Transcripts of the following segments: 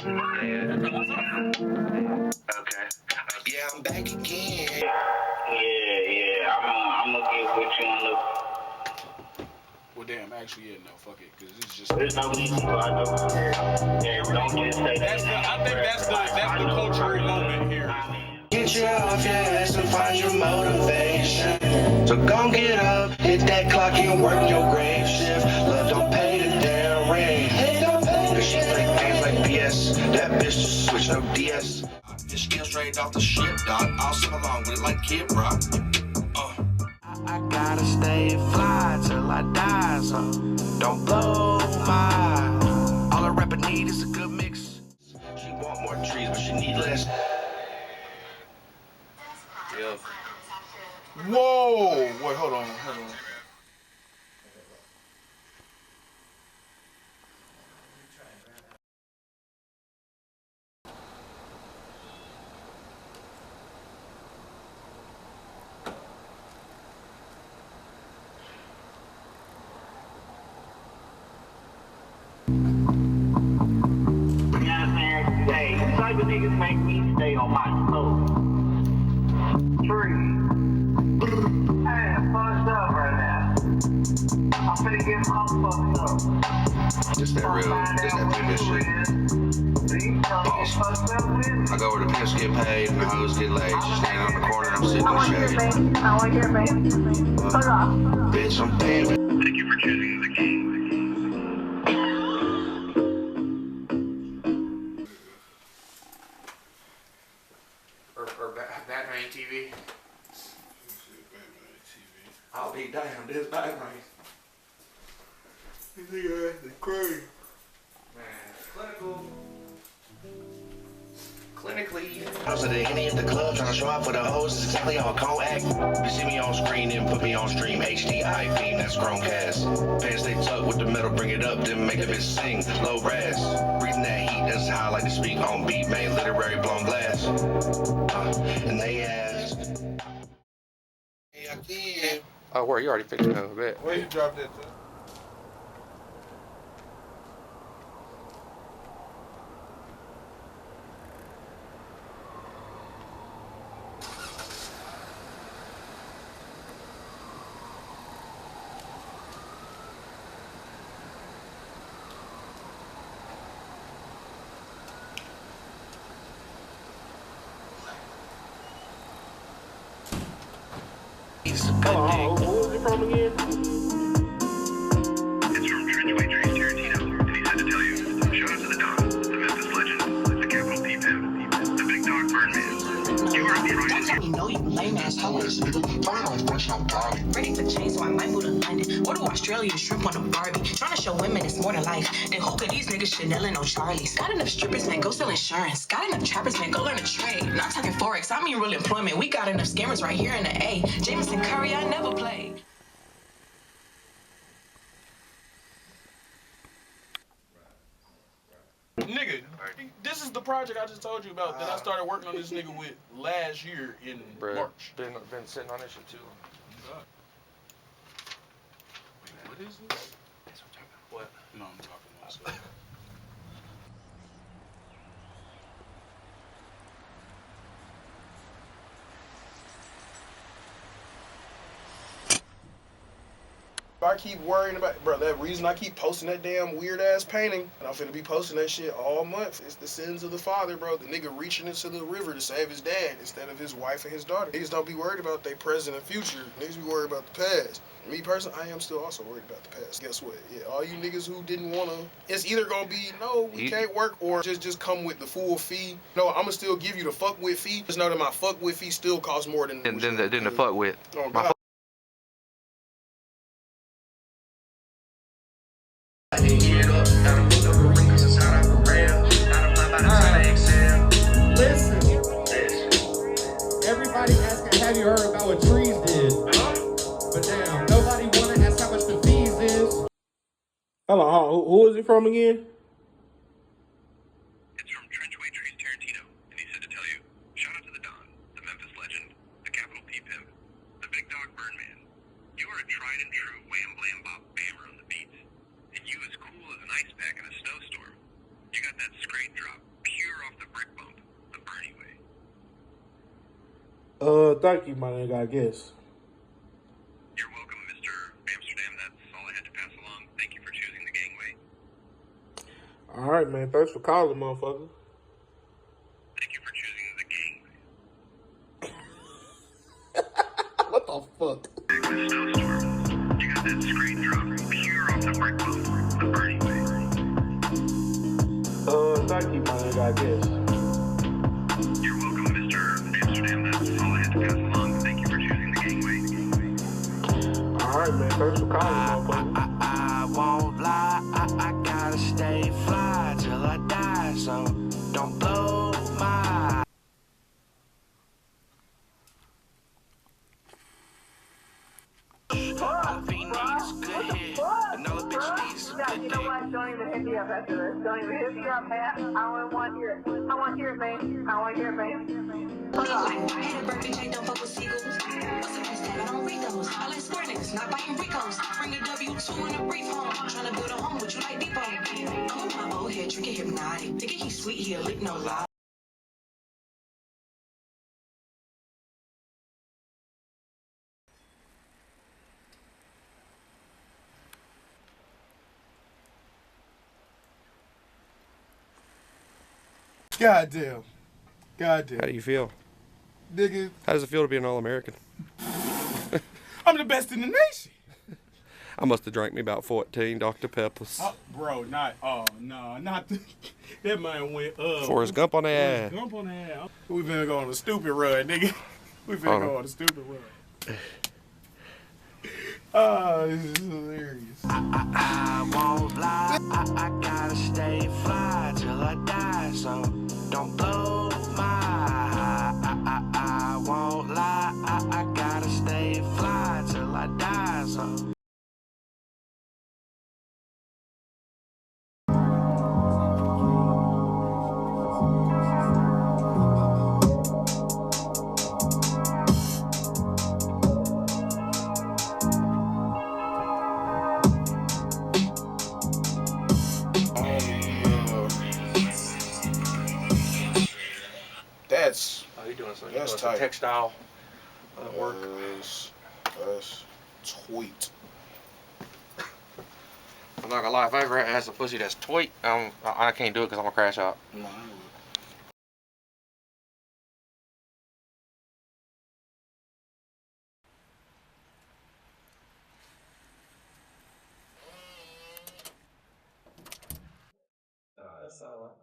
Okay. Yeah, I'm back again. Yeah. I'm gonna get with you on the. Well, damn, actually, yeah, no, fuck it, because it's just. There's no reason to. I don't just say that. I think that's the cultural moment here. Get you off your ass and find your motivation. So gon' get up, hit that clock and work your grave shift. Love don't pay the damn rent. Hey, don't pay the shit like games like BS. That bitch just switch no DS. This skill straight off the ship, dog. I'll sing along with it like Kid Rock. I gotta stay fly till I die, so don't blow my. All a rapper need is a good mix. She want more trees, but she need less. Yep. Whoa! Wait, hold on. Hey, you type of niggas make me stay on my toes. Tree. Hey, I'm fucked up right now. I'm finna get all fucked up. Just that pimp shit. Pause. I go where the pimps get paid and the hoes get laid. She's standing on the corner and I'm sitting in the shade. I want your baby. Hold on. Bitch, I'm paying. Thank you for choosing the king. Or Batman TV. I'll be damned, this Batman. You think that's crazy? Man, clinically. I was at any of the club trying to show up for the hoes. Is exactly how a call act. You see me on screen, then put me on stream. HDIV, that's Chromecast. Pants they tuck with the metal, bring it up, then make a bitch sing. Low ras. Breathing that heat, that's how I like to speak on beat, man. Literary blown glass. And they asked. Hey, I can. Oh, where you already fixed it a bit. Where you dropped that to? Hello, who is it from again? It's from Trenchway Dreams Tarantino, and he said to tell you, shout out to the Don, the Memphis legend, the capital P pimp, the big dog Birdman. You are tried That's how we know you lame ass hoes. Ready for change, so I might move to London. Or to Australia, shrimp on a Barbie. Trying to show women it's more to life than who could these niggas Chanel and no Charlies. Got enough strippers, man, go sell insurance. Got enough trappers, man, go learn a trade. Not talking Forex, I mean real employment. We got enough scammers right here in the A. Jameson Curry, I never played. Nigga, this is the project I just told you about that I started working on this nigga with last year in March. Been sitting on this shit too. What is this? What? No, I'm talking to myself. I keep worrying about, bro, that reason I keep posting that damn weird ass painting, and I'm finna be posting that shit all month. It's the sins of the father, bro. The nigga reaching into the river to save his dad instead of his wife and his daughter. Niggas don't be worried about their present and future. Niggas be worried about the past. Me personally, I am still also worried about the past. Guess what? Yeah, all you niggas who didn't wanna, it's either gonna be, no, we can't work, or just come with the full fee. No, I'ma still give you the fuck with fee. Just know that my fuck with fee still costs more than the fuck with. Oh, God. Listen, everybody asking, have you heard about what trees did? But damn, nobody wanna ask how much the fees is. Hold on, who is it from again? It's from Trenchway Dreams Tarantino, and he said to tell you, shout out to the Don, the Memphis legend, the capital P pimp, the big dog Birdman. You are a tried and true wham blam bop bammer on the beats, and you as cool as an ice pack in a snowstorm. You got that scrape drop, Thank you, my nigga, I guess. You're welcome, Mr. Amsterdam. That's all I had to pass along. Thank you for choosing the gangway. All right, man. Thanks for calling, motherfucker. Thank you for choosing the gangway. What the fuck? Big with snowstorm. You got that screen drop pure off the brick wall. The burning way. Thank you, my nigga, I guess. You're welcome, Mr. Amsterdam. That's all I had to pass along. Thank you for choosing the gangway. All right, man. Thanks for calling, motherfucker. I won't lie, I gotta stay fly till I die, so don't blow my. All a fiend needs is good head, and all a bitch needs is a Yeah, good you know dick. what? Don't even hit me up after this. Don't even hit me up, man. I don't want to hear it. I want to hear it, man. I want to hear it, man. Fuck off. I had a birthday cake, don't fuck with seagulls. What's the price tag? I don't read those. I like square niggas, not biting Ricos. Bring a W2 in a brief home. Tryna build a home with you like Depot. I'm with my old head, drinking hypnotic. Thinking he's sweet, he'll lick no lie. Goddamn. How do you feel? Nigga, How does it feel to be an All-American? I'm the best in the nation. I must have drank me about 14 Dr. Peppers. Bro, not the, that man went up. Forrest Gump on the ass. Forrest Gump on the ass. We finna go on a stupid run, nigga. We finna go on a stupid run. Oh, this is hilarious. I won't lie, I gotta stay fly till I die, so don't blow my high. I won't lie, I gotta stay fly till I die, so. That's You're doing some tight. textile work. That's tweet. I'm not gonna lie, if I ever ask a pussy that's tweet, I can't do it because I'm gonna crash out. No, That's all.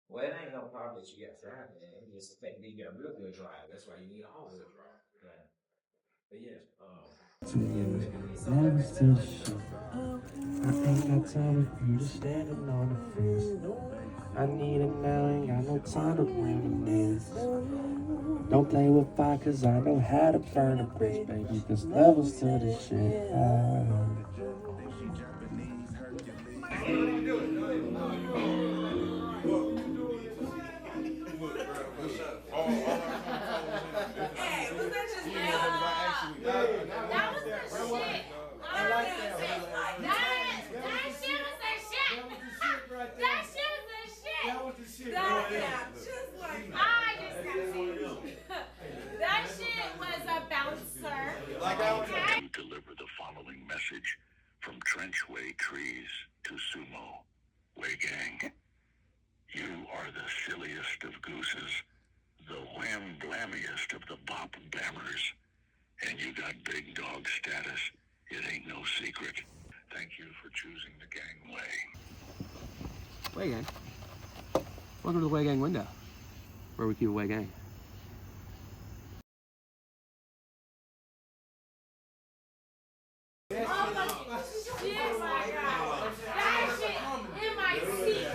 Well, it ain't no problem that you got drive, man. It's just the fact that you got real good drive. That's why you need a all-wheel drive. But yes, Never still shit. I ain't got time for you to standing on the fence. I need it now, ain't got no time to reminisce. Don't play with fire, cause I know how to burn a bridge, baby. There's levels to this shit. That shit was a bouncer. You deliver the following message from Trenchway Trees to Sumo Way Gang. You are the silliest of gooses, the wham-blammiest of the bop-bammers, and you got big dog status. It ain't no secret. Thank you for choosing the gangway. Way Gang. Welcome to the Way Gang window, where we keep a Way Gang. Oh my shit, my God. That shit in my seat.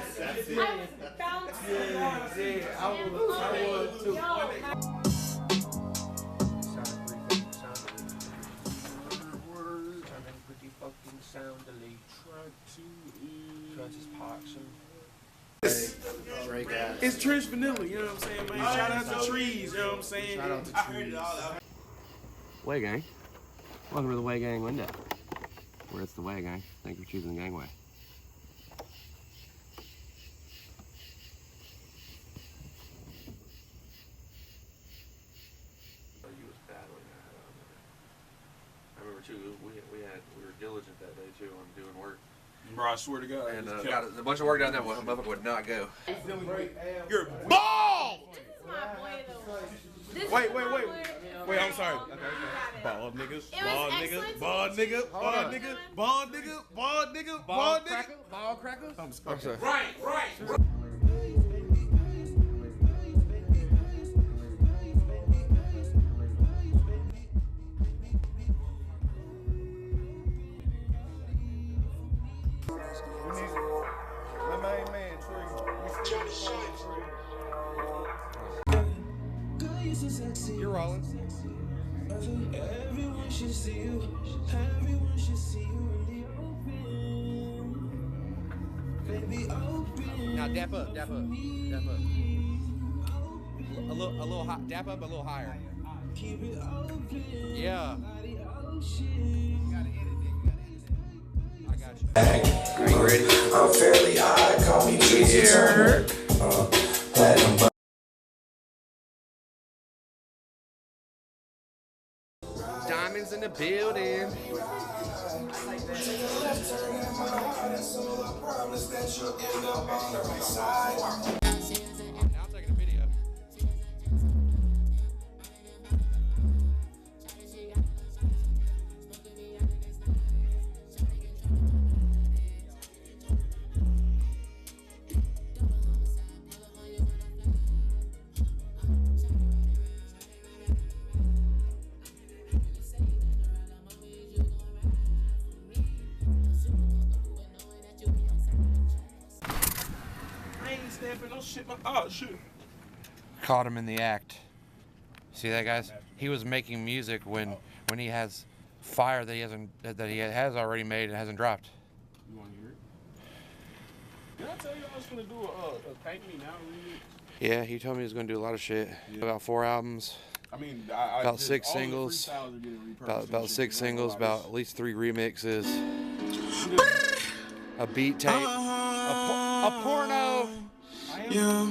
I was bouncing. I was too. it's Trench Vanilla, you know what I'm saying, man? Shout out to Trees, you know what I'm saying? Shout out to Trees. Way Gang. Welcome to the Way Gang window, where it's the Way Gang. Thank you for choosing the gangway. too when I'm doing work. Bro, I swear to God. And got a bunch of work done that motherfucker would not go. You're bald! This is my boy, though. Wait, I'm sorry. Bald niggas, bald nigga, bald nigga, bald nigga, bald nigga, bald nigga, bald nigga. Bald crackers? I'm sorry. Right. You're rolling. Everyone should see you. Everyone should see you in the open. Baby, open. Now dap up. A little high, dap up a little higher. Keep it open. Yeah. I got you. Are you ready? I'm fairly high. Call me Tracy Turner. Platinum. Diamonds in the building. Now I'm taking a video. Oh shit. Caught him in the act. See that, guys? He was making music when he has fire that he has already made and hasn't dropped. You want to hear it? Did I tell you I was gonna do a Thank Me Now remix? Yeah, he told me he was gonna do a lot of shit. Yeah. About 4 albums. I mean, about 6 singles. About 6 singles. About at least 3 remixes. A beat tape. A porno. Yeah.